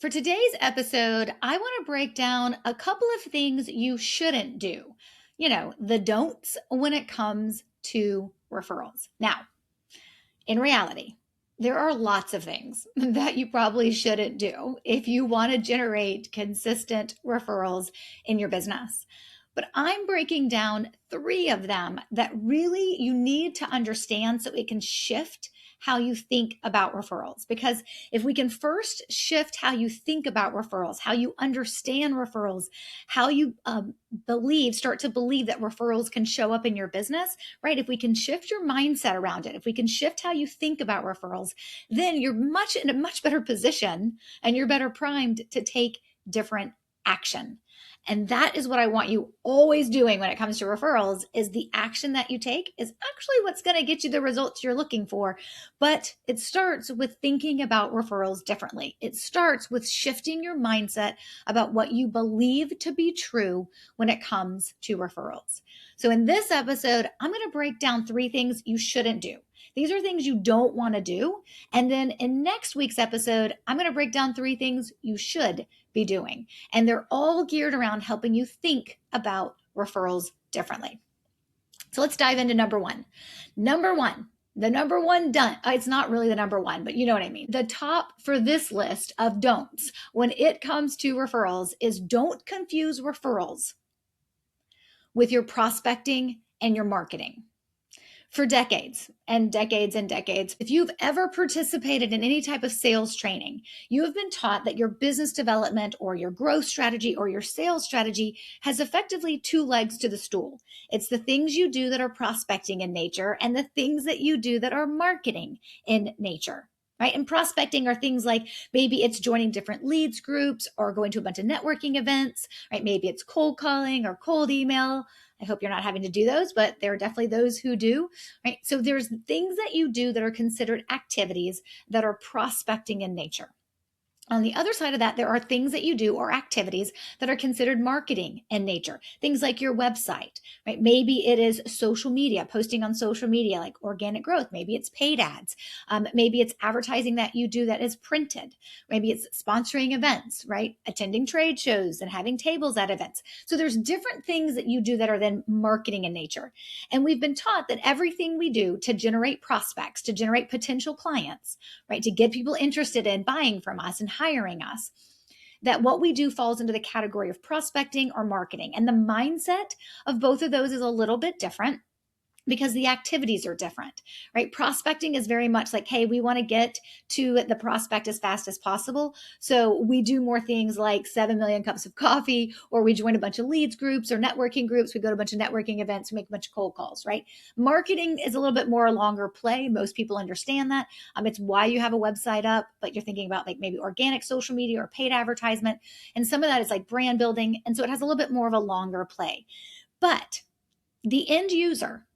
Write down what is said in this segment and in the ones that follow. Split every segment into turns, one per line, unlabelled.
For today's episode, I want to break down a couple of things you shouldn't do. The don'ts when it comes to referrals. Now, in reality, there are lots of things that you probably shouldn't do if you want to generate consistent referrals in your business. But I'm breaking down three of them that really you need to understand so it can shift how you think about referrals. Because if we can first shift how you think about referrals, how you understand referrals, how you start to believe that referrals can show up in your business, right? If we can shift your mindset around it, if we can shift how you think about referrals, then you're in a much better position and you're better primed to take different action. And that is what I want you always doing when it comes to referrals is the action that you take is actually what's going to get you the results you're looking for. But it starts with thinking about referrals differently. It starts with shifting your mindset about what you believe to be true when it comes to referrals. So in this episode, I'm going to break down three things you shouldn't do. These are things you don't want to do. And then in next week's episode, I'm going to break down three things you should be doing. And they're all geared around helping you think about referrals differently. So let's dive into number one. The number one done. It's not really the number one, but you know what I mean. The top for this list of don'ts when it comes to referrals is don't confuse referrals with your prospecting and your marketing. For decades and decades and decades, if you've ever participated in any type of sales training, you have been taught that your business development or your growth strategy or your sales strategy has effectively two legs to the stool. It's the things you do that are prospecting in nature and the things that you do that are marketing in nature. Right? And prospecting are things like maybe it's joining different leads groups or going to a bunch of networking events, right? Maybe it's cold calling or cold email. I hope you're not having to do those, but there are definitely those who do, right? So there's things that you do that are considered activities that are prospecting in nature. On the other side of that, there are things that you do or activities that are considered marketing in nature. Things like your website, right? Maybe it is social media, posting on social media, like organic growth. Maybe it's paid ads. Maybe it's advertising that you do that is printed. Maybe it's sponsoring events, right? Attending trade shows and having tables at events. So there's different things that you do that are then marketing in nature. And we've been taught that everything we do to generate prospects, to generate potential clients, right? To get people interested in buying from us and hiring us, that what we do falls into the category of prospecting or marketing. And the mindset of both of those is a little bit different because the activities are different, right? Prospecting is very much like, hey, we want to get to the prospect as fast as possible. So we do more things like 7 million cups of coffee, or we join a bunch of leads groups or networking groups. We go to a bunch of networking events, we make a bunch of cold calls, right? Marketing is a little bit more longer play. Most people understand that. It's why you have a website up, but you're thinking about like maybe organic social media or paid advertisement. And some of that is like brand building. And so it has a little bit more of a longer play. But the end user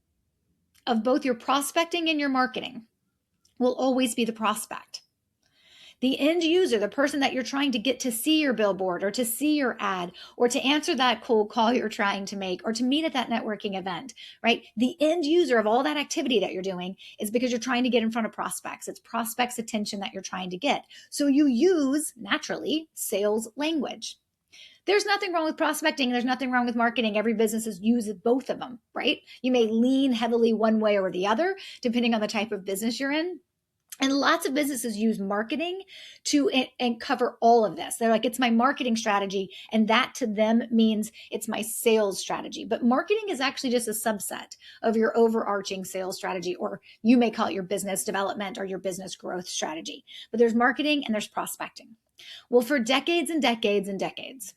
of both your prospecting and your marketing will always be the prospect. The end user, the person that you're trying to get to see your billboard or to see your ad or to answer that cold call you're trying to make or to meet at that networking event, right? The end user of all that activity that you're doing is because you're trying to get in front of prospects. It's prospects' attention that you're trying to get. So you use, naturally, sales language. There's nothing wrong with prospecting. There's nothing wrong with marketing. Every business uses both of them, right? You may lean heavily one way or the other, depending on the type of business you're in. And lots of businesses use marketing to and cover all of this. They're like, it's my marketing strategy. And that to them means it's my sales strategy. But marketing is actually just a subset of your overarching sales strategy, or you may call it your business development or your business growth strategy. But there's marketing and there's prospecting. Well, for decades and decades and decades,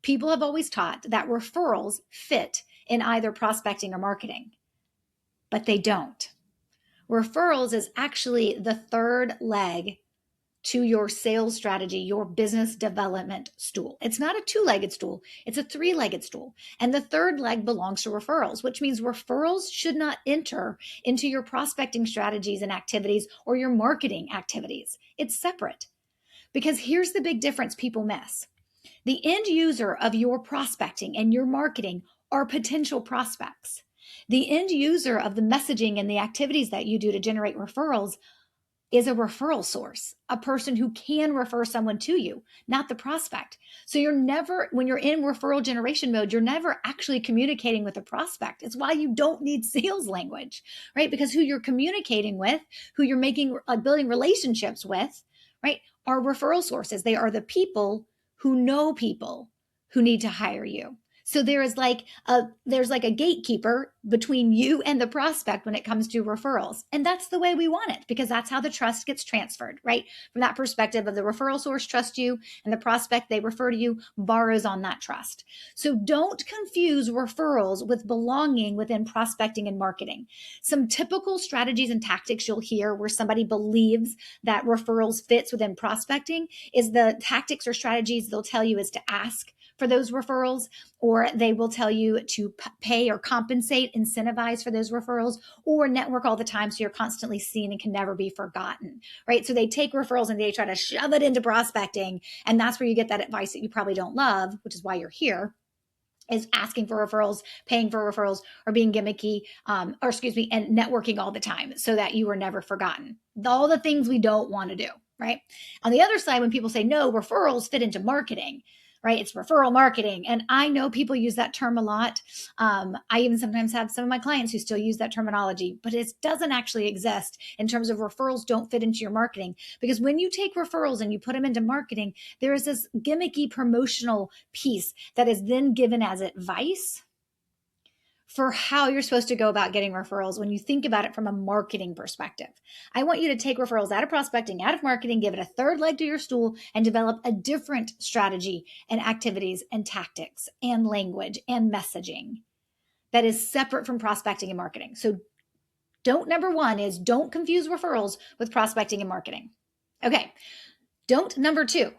people have always taught that referrals fit in either prospecting or marketing, but they don't. Referrals is actually the third leg to your sales strategy, your business development stool. It's not a two-legged stool, it's a three-legged stool. And the third leg belongs to referrals, which means referrals should not enter into your prospecting strategies and activities or your marketing activities. It's separate. Because here's the big difference people miss. The end user of your prospecting and your marketing are potential prospects. The end user of the messaging and the activities that you do to generate referrals, is a referral source, a person who can refer someone to you, not the prospect. So you're never, when you're in referral generation mode, you're never actually communicating with a prospect. It's why you don't need sales language, right? Because who you're communicating with, who you're building relationships with, right, are referral sources. They are the people who know people who need to hire you. So there's like a gatekeeper between you and the prospect when it comes to referrals. And that's the way we want it, because that's how the trust gets transferred, right? From that perspective of the referral source trusts you, and the prospect they refer to you borrows on that trust. So don't confuse referrals with belonging within prospecting and marketing. Some typical strategies and tactics you'll hear where somebody believes that referrals fits within prospecting is the tactics or strategies they'll tell you is to ask for those referrals, or they will tell you to pay or compensate, incentivize for those referrals, or network all the time so you're constantly seen and can never be forgotten, right? So they take referrals and they try to shove it into prospecting, and that's where you get that advice that you probably don't love, which is why you're here, is asking for referrals, paying for referrals, or being gimmicky, and networking all the time so that you are never forgotten. All the things we don't want to do, right? On the other side, when people say, no, referrals fit into marketing, right? It's referral marketing. And I know people use that term a lot. I even sometimes have some of my clients who still use that terminology, but it doesn't actually exist in terms of referrals don't fit into your marketing. Because when you take referrals and you put them into marketing, there is this gimmicky promotional piece that is then given as advice for how you're supposed to go about getting referrals when you think about it from a marketing perspective. I want you to take referrals out of prospecting, out of marketing, give it a third leg to your stool, and develop a different strategy and activities and tactics and language and messaging that is separate from prospecting and marketing. So number one is don't confuse referrals with prospecting and marketing. Okay. Number two,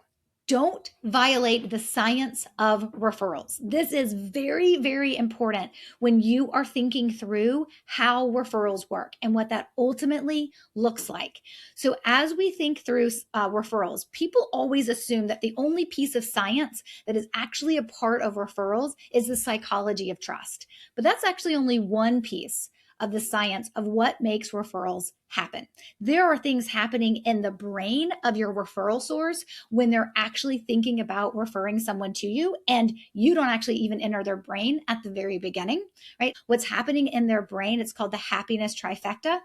don't violate the science of referrals. This is very, very important when you are thinking through how referrals work and what that ultimately looks like. So as we think through referrals, people always assume that the only piece of science that is actually a part of referrals is the psychology of trust. But that's actually only one piece of the science of what makes referrals happen. There are things happening in the brain of your referral source when they're actually thinking about referring someone to you, and you don't actually even enter their brain at the very beginning, right? What's happening in their brain, it's called the happiness trifecta.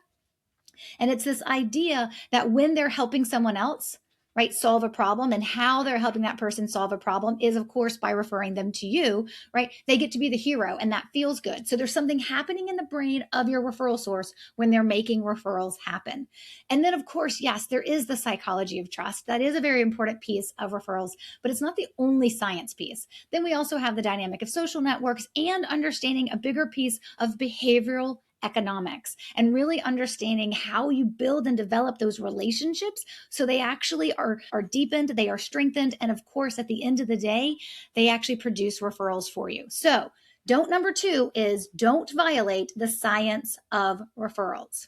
And it's this idea that when they're helping someone else, right, solve a problem, and how they're helping that person solve a problem is, of course, by referring them to you, right? They get to be the hero, and that feels good. So there's something happening in the brain of your referral source when they're making referrals happen. And then, of course, yes, there is the psychology of trust. That is a very important piece of referrals, but it's not the only science piece. Then we also have the dynamic of social networks and understanding a bigger piece of behavioral economics and really understanding how you build and develop those relationships so they actually are deepened, they are strengthened, and of course, at the end of the day, they actually produce referrals for you. So number two is don't violate the science of referrals.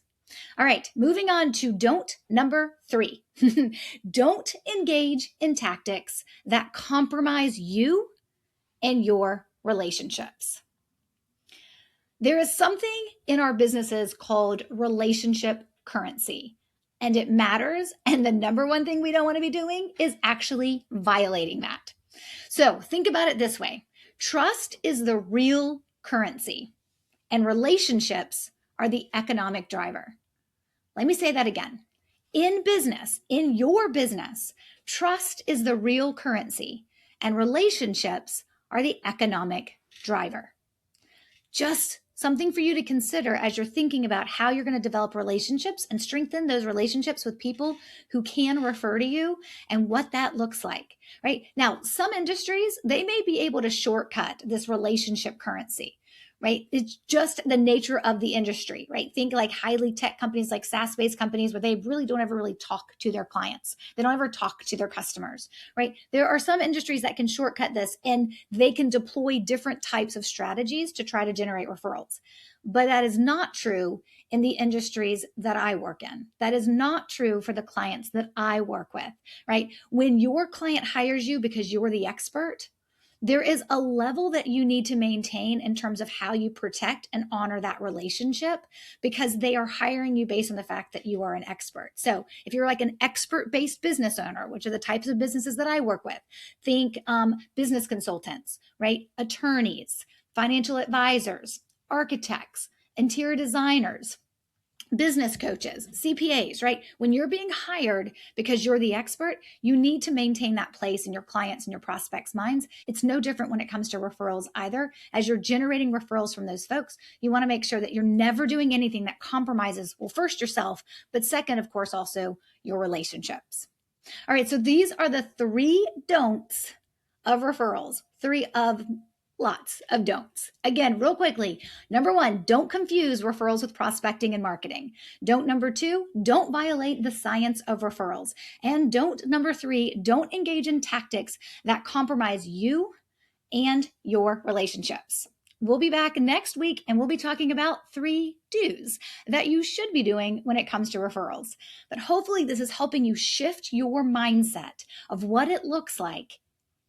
All right, moving on to number three. Don't engage in tactics that compromise you and your relationships. There is something in our businesses called relationship currency, and it matters. And the number one thing we don't want to be doing is actually violating that. So think about it this way. Trust is the real currency, and relationships are the economic driver. Let me say that again. In business, in your business, trust is the real currency, and relationships are the economic driver. Just something for you to consider as you're thinking about how you're going to develop relationships and strengthen those relationships with people who can refer to you and what that looks like, right? Now, some industries, they may be able to shortcut this relationship currency, right? It's just the nature of the industry, right? Think like highly tech companies, like SaaS-based companies where they really don't ever really talk to their clients. They don't ever talk to their customers, right? There are some industries that can shortcut this and they can deploy different types of strategies to try to generate referrals. But that is not true in the industries that I work in. That is not true for the clients that I work with, right? When your client hires you because you're the expert, there is a level that you need to maintain in terms of how you protect and honor that relationship, because they are hiring you based on the fact that you are an expert. So if you're like an expert-based business owner, which are the types of businesses that I work with, think business consultants, right? Attorneys, financial advisors, architects, interior designers, business coaches, CPAs, right? When you're being hired because you're the expert, you need to maintain that place in your clients and your prospects' minds. It's no different when it comes to referrals either. As you're generating referrals from those folks, you want to make sure that you're never doing anything that compromises, well, first yourself, but second, of course, also your relationships. All right, so these are the 3 don'ts of referrals, 3 of lots of don'ts. Again, real quickly. Number 1, don't confuse referrals with prospecting and marketing. Don't number 2, don't violate the science of referrals. And don't number 3, don't engage in tactics that compromise you and your relationships. We'll be back next week and we'll be talking about 3 do's that you should be doing when it comes to referrals. But hopefully this is helping you shift your mindset of what it looks like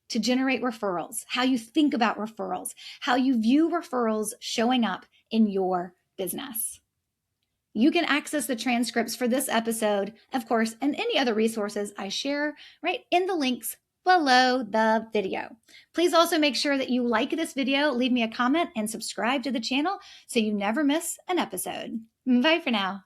to generate referrals, how you think about referrals, how you view referrals showing up in your business. You can access the transcripts for this episode, of course, and any other resources I share right in the links below the video. Please also make sure that you like this video, leave me a comment, and subscribe to the channel so you never miss an episode. Bye for now.